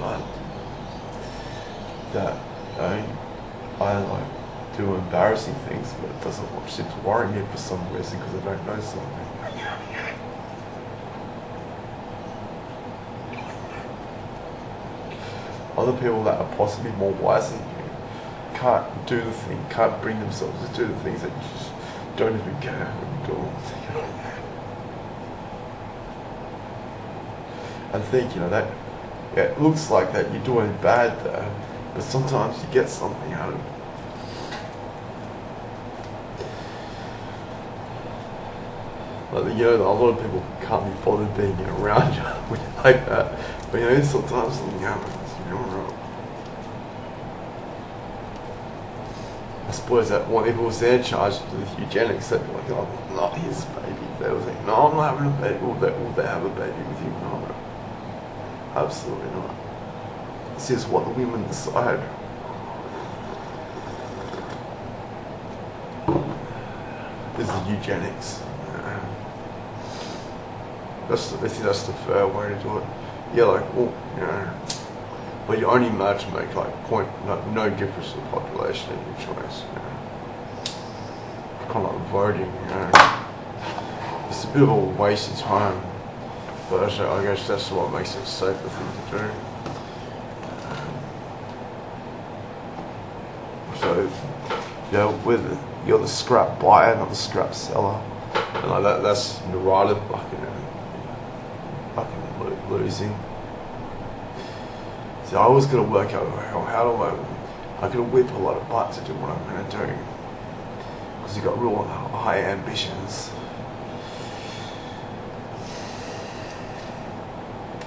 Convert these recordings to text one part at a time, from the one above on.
God, that I like do embarrassing things, but it doesn't seem to worry me for some reason because I don't know something. Other people that are possibly more wise than you can't do the thing, can't bring themselves to do the things that you just don't even care when you do them. I think, that it looks like that you're doing bad there, but sometimes you get something out of it. Like, a lot of people can't be bothered being around you when you're like that. But sometimes something happens. I suppose that if it was their charge with eugenics, they'd be like, "Oh, not his baby." They would think, "No, I'm not having a baby." Will they have a baby with you? No, absolutely not. It's just what the women decide. This is eugenics. I think that's the fair way to do it. But you only match make no difference to the population in your choice. Kind of like voting. It's a bit of a waste of time, but I guess that's what makes it a safer thing to do. So, you're the scrap buyer, not the scrap seller, and like that's narrative fucking losing. So I was gonna work out how do I could whip a lot of butt to do what I'm gonna do, because you got real high ambitions.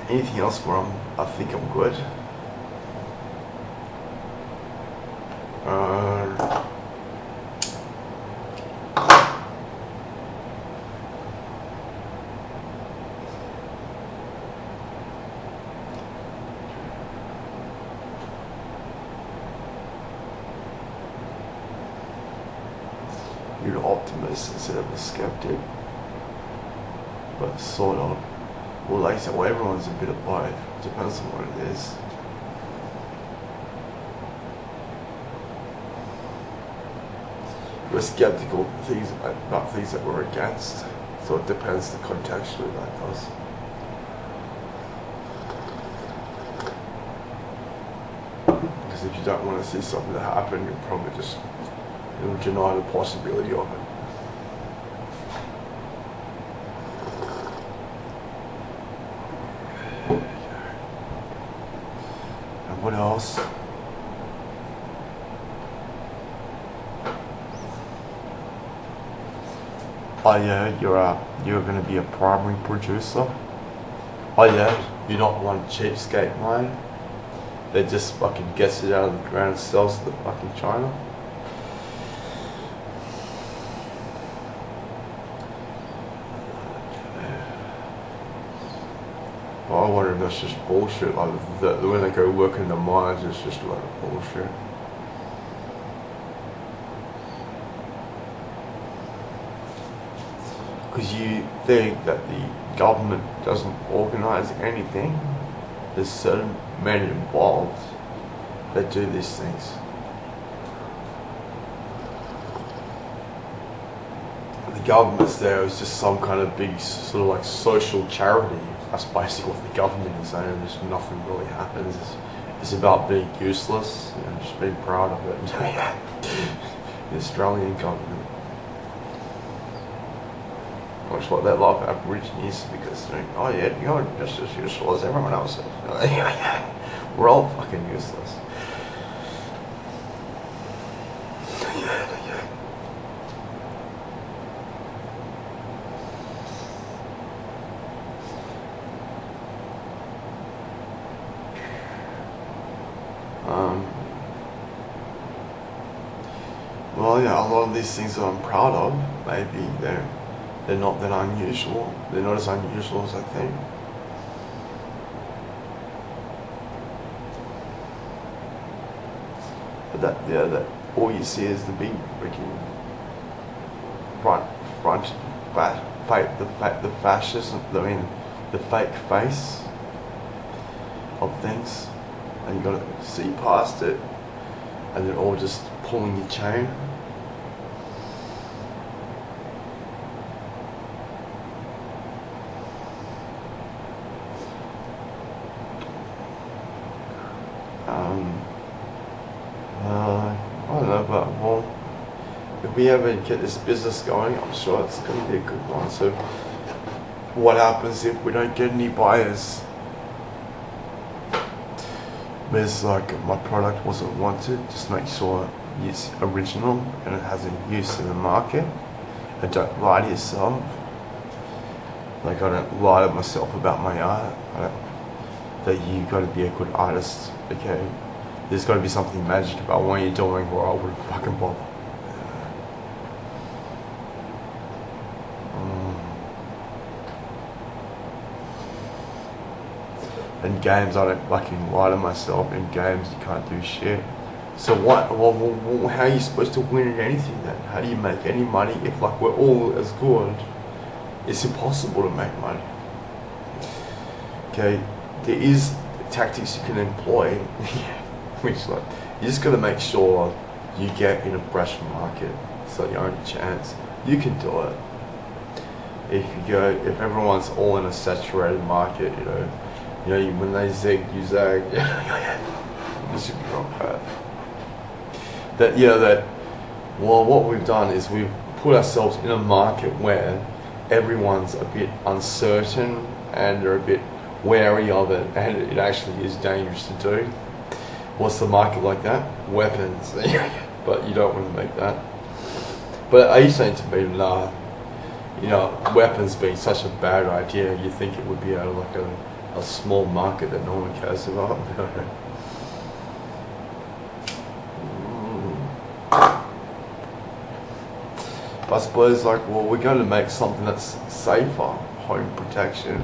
Anything else where I think I'm good? You're an optimist instead of a skeptic, but sort of. Well, like I said, everyone's a bit of both. Depends on what it is. We're skeptical about things that we're against, so it depends the contextually that does. Because if you don't want to see something to happen, you'll probably just deny the possibility of it. And what else? Oh yeah, you're going to be a primary producer. Oh yeah, you're not one cheapskate mine that just fucking gets it out of the ground and sells to the fucking China. I wonder if that's just bullshit. Like when they go work in the mines, it's just a lot of bullshit. Because you think that the government doesn't organise anything. There's certain men involved that do these things. The government's there is just some kind of big sort of like social charity. That's basically what the government is saying. There's nothing really happens. It's about being useless and just being proud of it. The Australian government. That's what they love Aborigines, because they're like, oh yeah, you're just as useful as everyone else is. We're all fucking useless. Well, yeah, a lot of these things that I'm proud of, maybe they're not that unusual. They're not as unusual as I think. But that all you see is the big freaking the fascism. I mean, the fake face of things. and you gotta see past it, and they're all just pulling your chain. I don't know, but well, if we ever get this business going, I'm sure it's going to be a good one. So what happens if we don't get any buyers? There's like, my product wasn't wanted, just make sure it's original and it has a use in the market, and don't lie to yourself. Like, I don't lie to myself about my art. That you got to be a good artist, okay? There's got to be something magic about what you're doing, or I wouldn't fucking bother. In games, I don't fucking lie to myself. In games, you can't do shit. So what? Well, how are you supposed to win at anything then? How do you make any money if, like, we're all as good? It's impossible to make money. Okay, there is tactics you can employ, which, like, you just got to make sure you get in a fresh market. So your only chance, you can do it. If everyone's all in a saturated market, you know, when they zig, you zag. This should be wrong. Well, what we've done is we've put ourselves in a market where everyone's a bit uncertain and they're a bit wary of it, and it actually is dangerous to do. What's the market like that? Weapons. But you don't want to make that. But are you saying to me, nah, weapons being such a bad idea, you think it would be out of like a small market that no one cares about? I suppose, like, well, we're going to make something that's safer, home protection,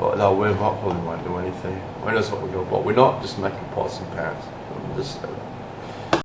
but no, we're not probably won't do anything. We're just what we're going to buy. We're not just making pots and pans. Just